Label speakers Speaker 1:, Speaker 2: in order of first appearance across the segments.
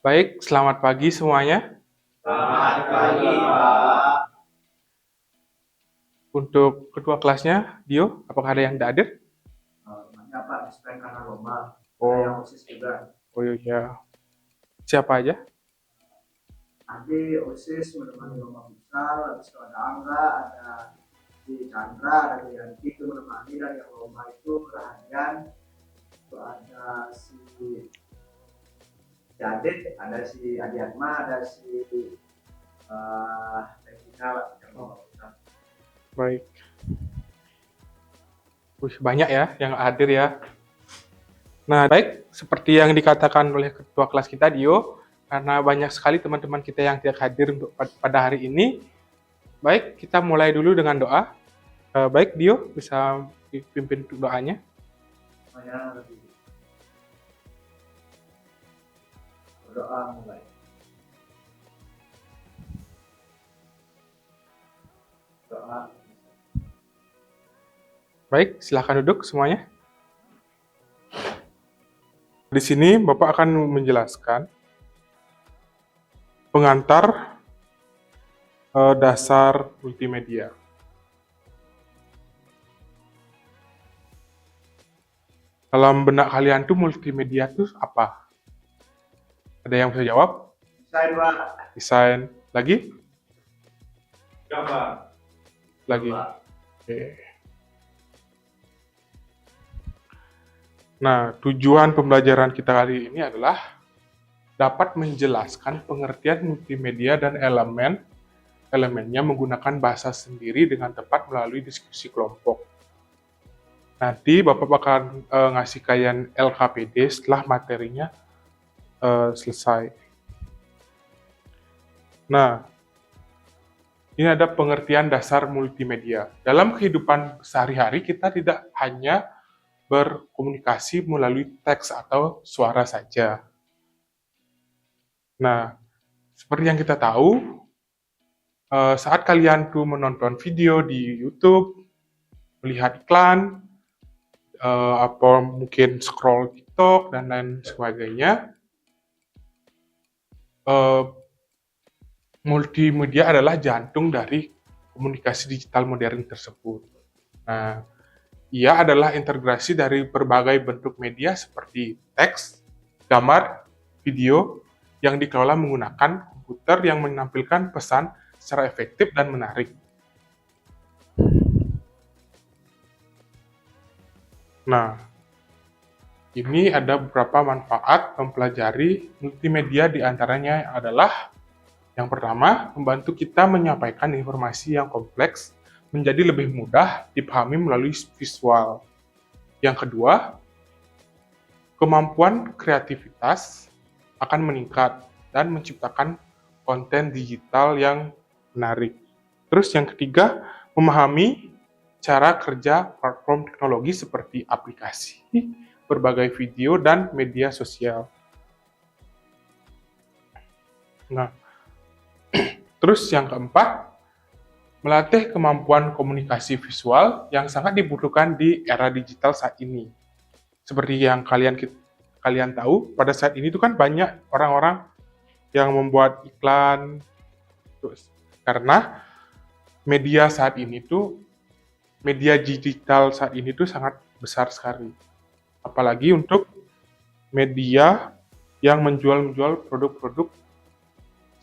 Speaker 1: Baik, selamat pagi semuanya.
Speaker 2: Selamat pagi, Pak.
Speaker 1: Untuk ketua kelasnya, Dio, apakah ada yang tidak hadir?
Speaker 2: Namanya Pak, dispend karena lomba.
Speaker 1: Oh.
Speaker 2: Ada yang OSIS juga.
Speaker 1: Oh iya. Siapa aja?
Speaker 2: Nanti OSIS menemani lomba futsal, habis itu ada Angga, ada si Chandra, ada Yanti itu menemani, dan yang lomba itu perhatian itu ada si Jadit, ada si Adiatma, ada si Regina yang lomba futsal.
Speaker 1: Baik. Banyak ya yang hadir ya. Nah, baik, seperti yang dikatakan oleh ketua kelas kita, Dio, karena banyak sekali teman-teman kita yang tidak hadir untuk pada hari ini. Baik, kita mulai dulu dengan doa. Baik, Dio, bisa dipimpin untuk doanya.
Speaker 2: Semuanya lebih berdoa mulai. Doa.
Speaker 1: Baik, silakan duduk semuanya. Di sini Bapak akan menjelaskan pengantar dasar multimedia. Dalam benak kalian tuh multimedia tuh apa? Ada yang bisa jawab?
Speaker 2: Desain, Pak.
Speaker 1: Desain. Lagi?
Speaker 2: Gambar.
Speaker 1: Lagi. Oke. Nah, tujuan pembelajaran kita kali ini adalah dapat menjelaskan pengertian multimedia dan elemennya menggunakan bahasa sendiri dengan tepat melalui diskusi kelompok. Nanti Bapak akan ngasih kalian LKPD setelah materinya selesai. Nah, ini ada pengertian dasar multimedia. Dalam kehidupan sehari-hari kita tidak hanya berkomunikasi melalui teks atau suara saja. Nah, seperti yang kita tahu, saat kalian tuh menonton video di YouTube, melihat iklan, atau mungkin scroll TikTok dan lain sebagainya, multimedia adalah jantung dari komunikasi digital modern tersebut. Nah, ia adalah integrasi dari berbagai bentuk media seperti teks, gambar, video yang dikelola menggunakan komputer yang menampilkan pesan secara efektif dan menarik. Nah, Ini ada beberapa manfaat mempelajari multimedia, di antaranya adalah yang pertama, membantu kita menyampaikan informasi yang kompleks menjadi lebih mudah dipahami melalui visual. Yang kedua, kemampuan kreativitas akan meningkat dan menciptakan konten digital yang menarik. Terus yang ketiga, memahami cara kerja platform teknologi seperti aplikasi, berbagai video, dan media sosial. Nah, terus yang keempat, melatih kemampuan komunikasi visual yang sangat dibutuhkan di era digital saat ini. Seperti yang kalian tahu, pada saat ini tuh kan banyak orang-orang yang membuat iklan, terus karena media digital saat ini tuh sangat besar sekali. Apalagi untuk media yang menjual produk-produk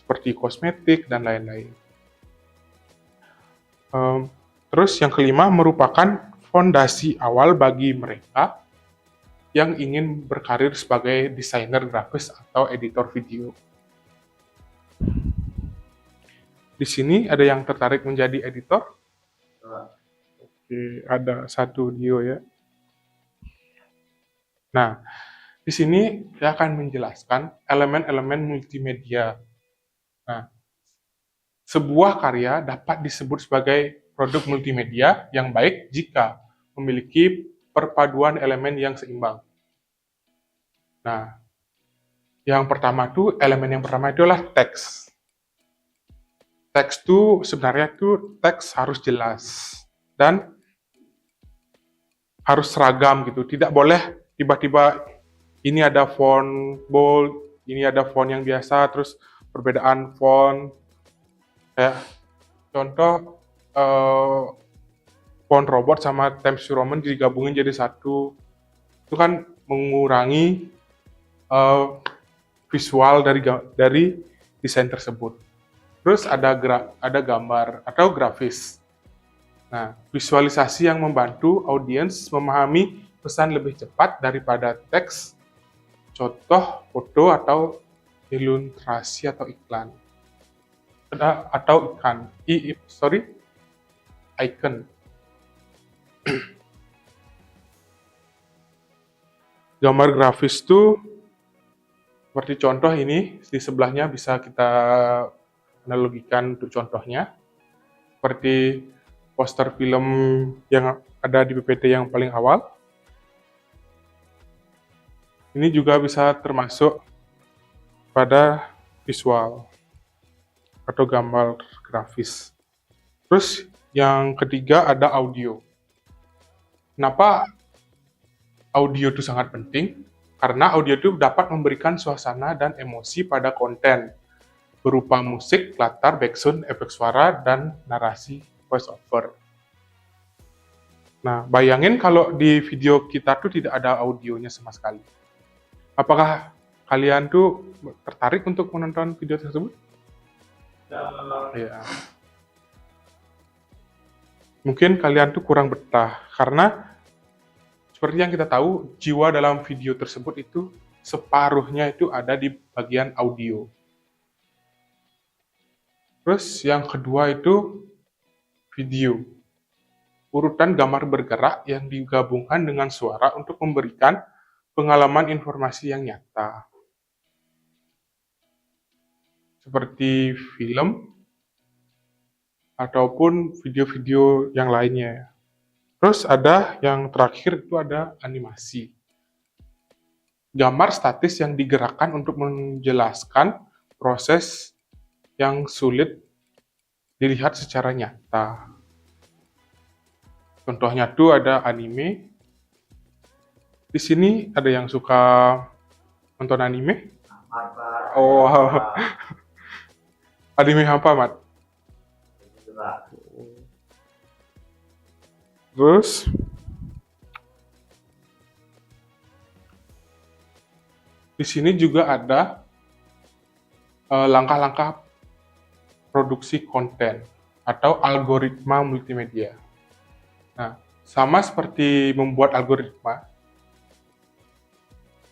Speaker 1: seperti kosmetik dan lain-lain. Terus yang kelima, merupakan fondasi awal bagi mereka yang ingin berkarir sebagai desainer grafis atau editor video. Di sini ada yang tertarik menjadi editor? Oke, ada satu Dio ya. Nah, di sini saya akan menjelaskan elemen-elemen multimedia. Nah, sebuah karya dapat disebut sebagai produk multimedia yang baik jika memiliki perpaduan elemen yang seimbang. Nah, elemen yang pertama itu adalah teks. Teks itu sebenarnya teks harus jelas dan harus seragam gitu. Tidak boleh tiba-tiba ini ada font bold, ini ada font yang biasa, terus perbedaan font. Kayak contoh font robot sama Times New Roman digabungin jadi satu. Itu kan mengurangi visual dari desain tersebut. Terus ada gambar atau grafis. Nah, visualisasi yang membantu audiens memahami pesan lebih cepat daripada teks, contoh foto atau ilustrasi atau iklan. Icon. Gambar grafis itu seperti contoh ini, di sebelahnya bisa kita analogikan untuk contohnya. Seperti poster film yang ada di PPT yang paling awal. Ini juga bisa termasuk pada visual atau gambar grafis. Terus yang ketiga ada audio. Kenapa audio itu sangat penting? Karena audio itu dapat memberikan suasana dan emosi pada konten berupa musik, latar, background, efek suara, dan narasi voice over. Nah, bayangin kalau di video kita tuh tidak ada audionya sama sekali. Apakah kalian tuh tertarik untuk menonton video tersebut? Ya. Mungkin kalian tuh kurang betah, karena seperti yang kita tahu, jiwa dalam video tersebut itu separuhnya itu ada di bagian audio. Terus yang kedua itu video. Urutan gambar bergerak yang digabungkan dengan suara untuk memberikan pengalaman informasi yang nyata. Seperti film ataupun video-video yang lainnya. Terus ada yang terakhir itu ada animasi. Gambar statis yang digerakkan untuk menjelaskan proses yang sulit dilihat secara nyata. Contohnya tuh ada anime. Di sini ada yang suka nonton anime? Oh, anime apa, Mat? Terus di sini juga ada langkah-langkah produksi konten atau algoritma multimedia. Nah, sama seperti membuat algoritma,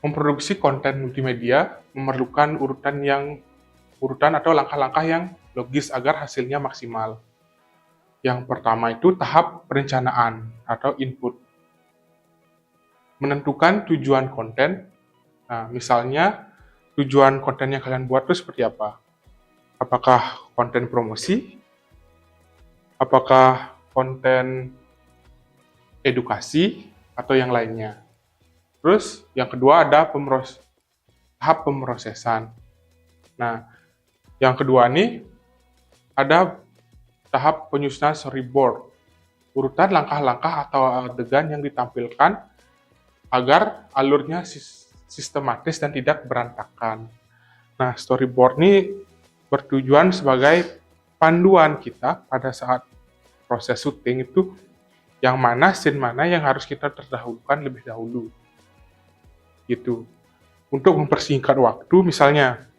Speaker 1: Memproduksi konten multimedia memerlukan urutan atau langkah-langkah yang logis agar hasilnya maksimal. Yang pertama itu tahap perencanaan atau input. Menentukan tujuan konten. Nah, misalnya tujuan konten yang kalian buat itu seperti apa? Apakah konten promosi? Apakah konten edukasi? Atau yang lainnya? Terus yang kedua ada tahap pemrosesan. Nah, yang kedua nih ada tahap penyusunan storyboard. Urutan langkah-langkah atau adegan yang ditampilkan agar alurnya sistematis dan tidak berantakan. Nah, storyboard ini bertujuan sebagai panduan kita pada saat proses syuting itu yang mana scene mana yang harus kita terdahulukan lebih dahulu. Gitu. Untuk mempersingkat waktu, misalnya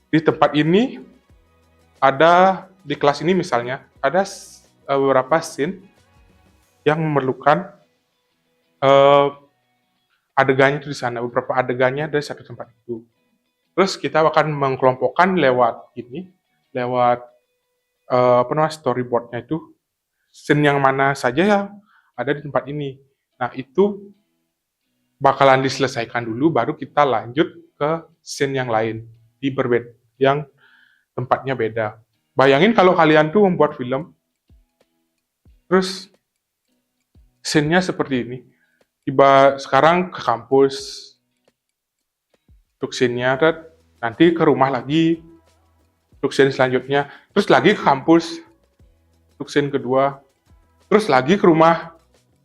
Speaker 1: di tempat ini di kelas ini misalnya ada beberapa scene yang memerlukan adegannya itu di sana, beberapa adegannya dari satu tempat itu. Terus kita akan mengkelompokkan lewat storyboardnya itu, scene yang mana saja yang ada di tempat ini. Nah, itu bakalan diselesaikan dulu, baru kita lanjut ke scene yang lain, yang tempatnya beda. Bayangin kalau kalian tuh membuat film, terus scene-nya seperti ini. Tiba sekarang ke kampus, untuk scene-nya, nanti ke rumah lagi, untuk scene selanjutnya, terus lagi ke kampus, untuk scene kedua, terus lagi ke rumah,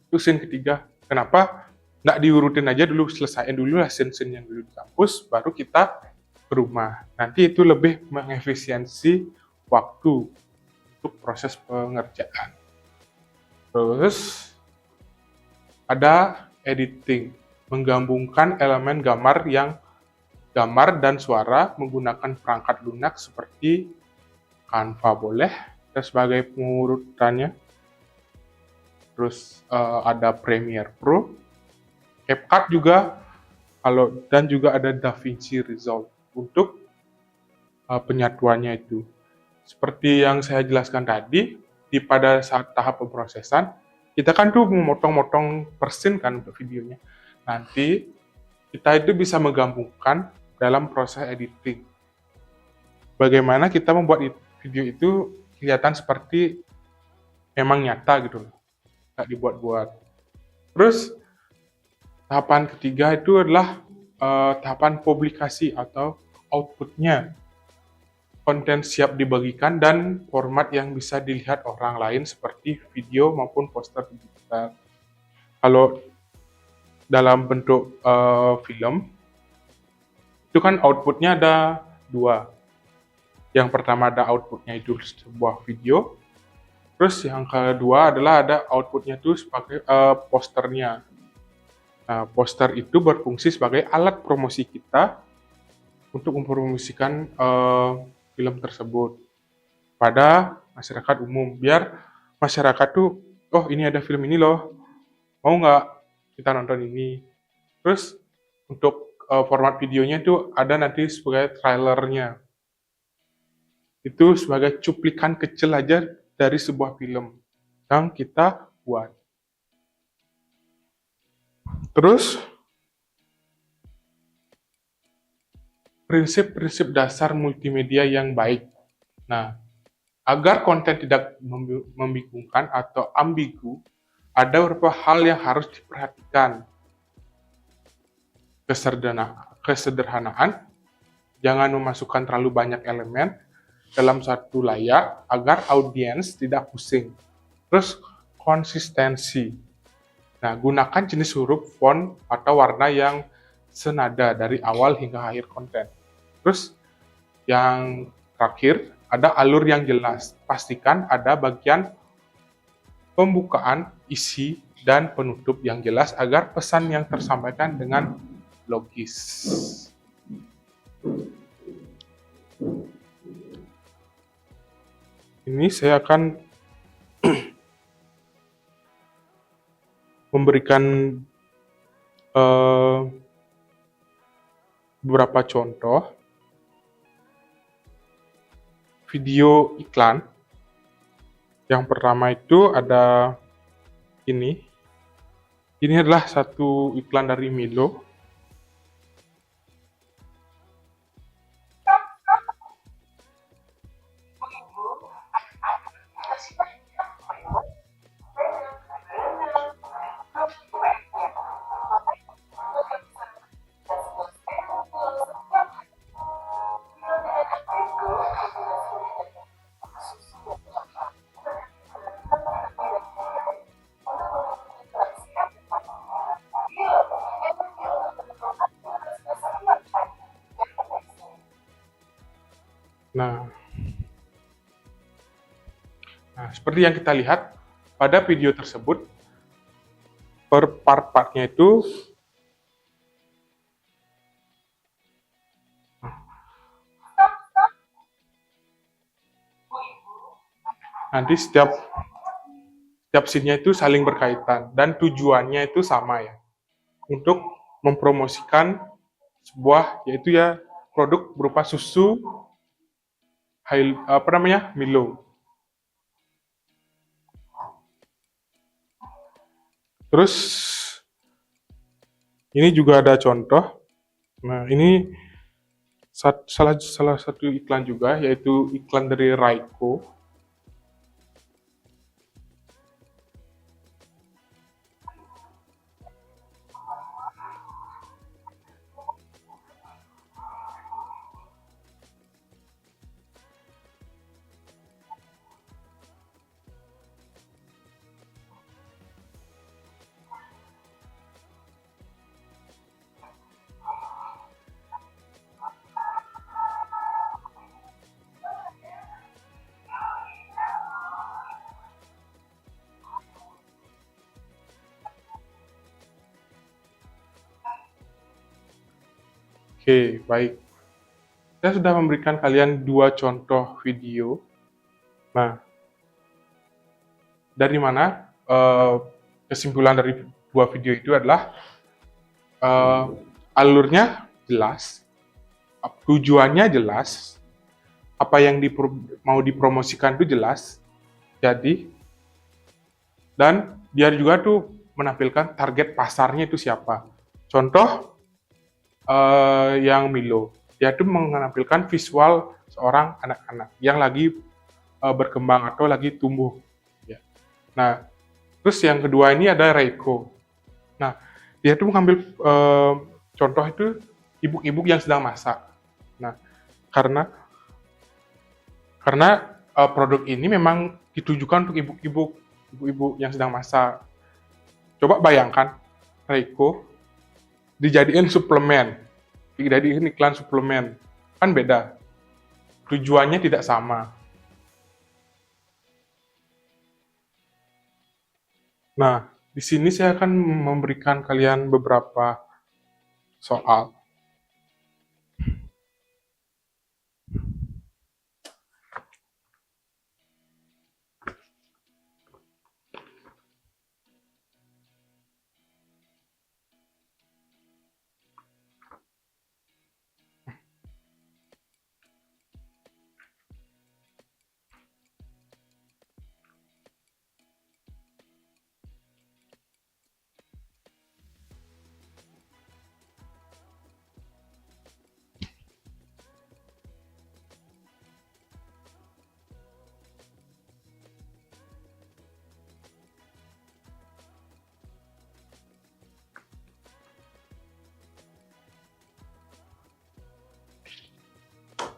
Speaker 1: untuk scene ketiga. Kenapa? Nggak diurutin aja dulu, selesaiin dulu lah scene-scene yang dulu di kampus, baru kita ke rumah. Nanti itu lebih mengefisiensi waktu untuk proses pengerjaan. Terus ada editing, menggabungkan elemen gambar dan suara menggunakan perangkat lunak seperti Canva boleh, dan sebagai pengurutannya. Terus ada Premiere Pro, CapCut juga, dan juga ada DaVinci Resolve untuk penyatuannya itu. Seperti yang saya jelaskan tadi, pada saat tahap pemrosesan, kita kan tuh memotong-motong persen kan untuk videonya. Nanti kita itu bisa menggabungkan dalam proses editing. Bagaimana kita membuat video itu kelihatan seperti memang nyata gitu loh, nggak dibuat-buat. Terus tahapan ketiga itu adalah tahapan publikasi atau outputnya. Konten siap dibagikan dan format yang bisa dilihat orang lain seperti video maupun poster digital. Kalau dalam bentuk film, itu kan outputnya ada dua. Yang pertama ada outputnya itu sebuah video, terus yang kedua adalah ada outputnya itu sebagai posternya. Nah, poster itu berfungsi sebagai alat promosi kita untuk mempromosikan film tersebut pada masyarakat umum, biar masyarakat tuh, oh ini ada film ini loh, mau nggak kita nonton ini. Terus untuk format videonya itu ada nanti sebagai trailernya, itu sebagai cuplikan kecil aja dari sebuah film yang kita buat. Terus prinsip-prinsip dasar multimedia yang baik. Nah, agar konten tidak membingungkan atau ambigu, ada beberapa hal yang harus diperhatikan. Kesederhanaan, jangan memasukkan terlalu banyak elemen dalam satu layar agar audiens tidak pusing. Terus konsistensi. Nah, gunakan jenis huruf, font, atau warna yang senada dari awal hingga akhir konten. Terus yang terakhir, ada alur yang jelas. Pastikan ada bagian pembukaan, isi, dan penutup yang jelas agar pesan yang tersampaikan dengan logis. Ini saya akan memberikan beberapa contoh video iklan. Yang pertama itu ada ini. Ini adalah satu iklan dari Milo. Nah, seperti yang kita lihat pada video tersebut, per part-partnya itu nanti setiap scene-nya itu saling berkaitan dan tujuannya itu sama ya, untuk mempromosikan sebuah yaitu ya produk berupa susu Milo. Terus ini juga ada contoh. Nah, ini salah satu iklan juga, yaitu iklan dari Raiko. Oke, baik. Saya sudah memberikan kalian 2 contoh video. Nah, dari mana kesimpulan dari 2 video itu adalah alurnya jelas, tujuannya jelas, apa yang mau dipromosikan itu jelas. Jadi, dan dia juga tuh menampilkan target pasarnya itu siapa. Contoh yang Milo, dia tuh menampilkan visual seorang anak-anak yang lagi berkembang atau lagi tumbuh. Ya. Nah, terus yang kedua ini ada Reiko. Nah, dia tuh mengambil contoh itu ibu-ibu yang sedang masak. Nah, karena produk ini memang ditujukan untuk ibu-ibu yang sedang masak. Coba bayangkan, Reiko dijadiin suplemen, dijadiin iklan suplemen, kan beda. Tujuannya tidak sama. Nah, di sini saya akan memberikan kalian beberapa soal.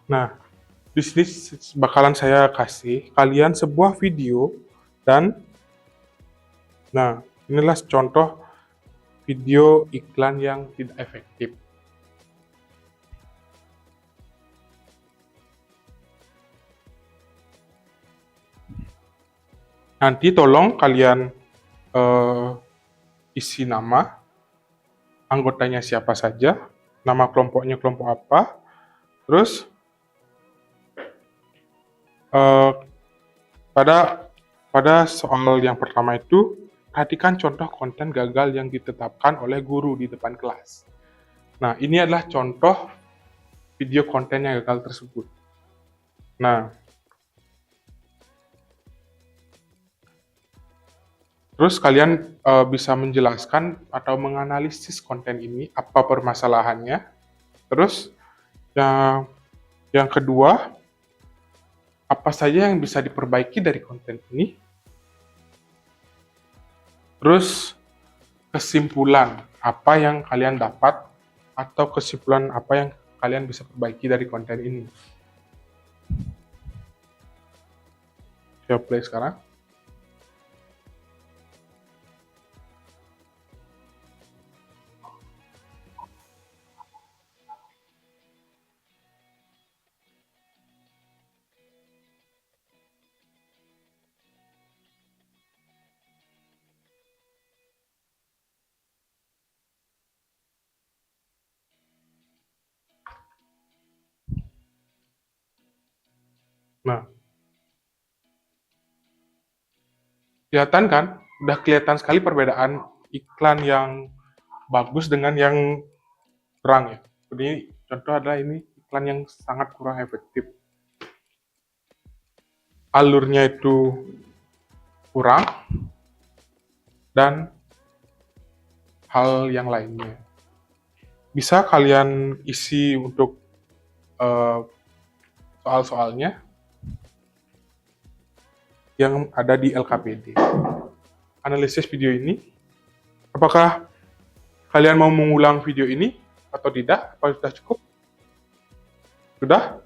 Speaker 1: Nah, di sini bakalan saya kasih kalian sebuah video dan nah, inilah contoh video iklan yang tidak efektif. Nanti tolong kalian isi nama, anggotanya siapa saja, nama kelompoknya kelompok apa, terus pada soal yang pertama itu, perhatikan contoh konten gagal yang ditetapkan oleh guru di depan kelas. Nah, ini adalah contoh video konten yang gagal tersebut. Nah, terus kalian bisa menjelaskan atau menganalisis konten ini, apa permasalahannya. Terus yang kedua, apa saja yang bisa diperbaiki dari konten ini. Terus kesimpulan apa yang kalian dapat atau kesimpulan apa yang kalian bisa perbaiki dari konten ini. Saya play sekarang. Nah, kelihatan kan? Udah kelihatan sekali perbedaan iklan yang bagus dengan yang kurang ya. Jadi contoh adalah ini iklan yang sangat kurang efektif. Alurnya itu kurang dan hal yang lainnya. Bisa kalian isi untuk soal-soalnya yang ada di LKPD. Analisis video ini, apakah kalian mau mengulang video ini atau tidak? Apa sudah cukup? Sudah?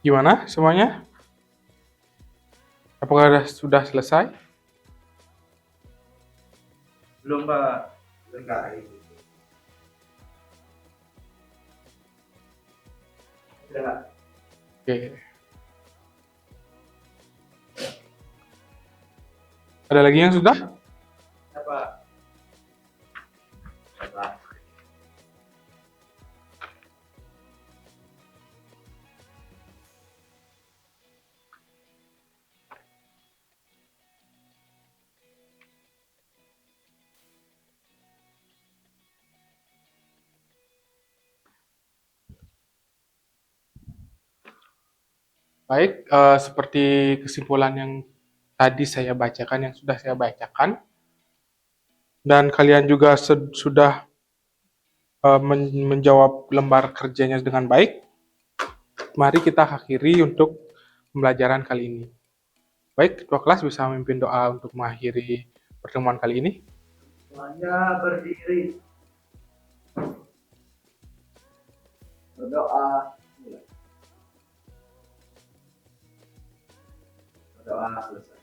Speaker 1: Gimana semuanya? Apakah sudah selesai?
Speaker 2: Belum Pak. Enggak ini. Sudah.
Speaker 1: Oke. Ada lagi yang sudah?
Speaker 2: Apa? Apa?
Speaker 1: Baik, seperti kesimpulan yang tadi saya bacakan, yang sudah saya bacakan, dan kalian juga sudah menjawab lembar kerjanya dengan baik, mari kita akhiri untuk pembelajaran kali ini. Baik, ketua kelas bisa memimpin doa untuk mengakhiri pertemuan kali ini.
Speaker 2: Semuanya berdiri. Berdoa. Mulai. Berdoa selesai.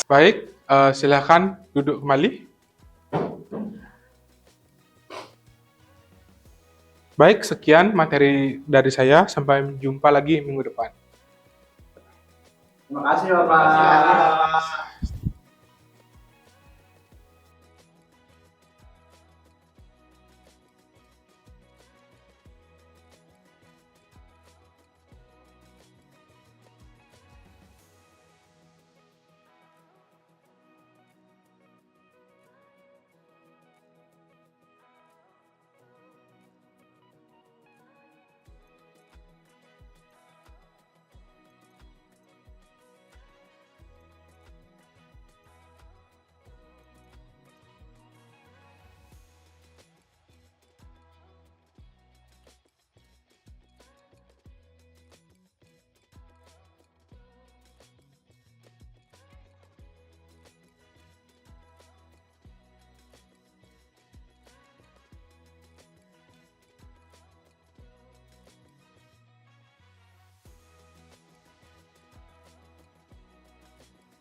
Speaker 1: Baik, silakan duduk kembali. Baik, sekian materi dari saya. Sampai jumpa lagi minggu depan.
Speaker 2: Terima kasih Bapak.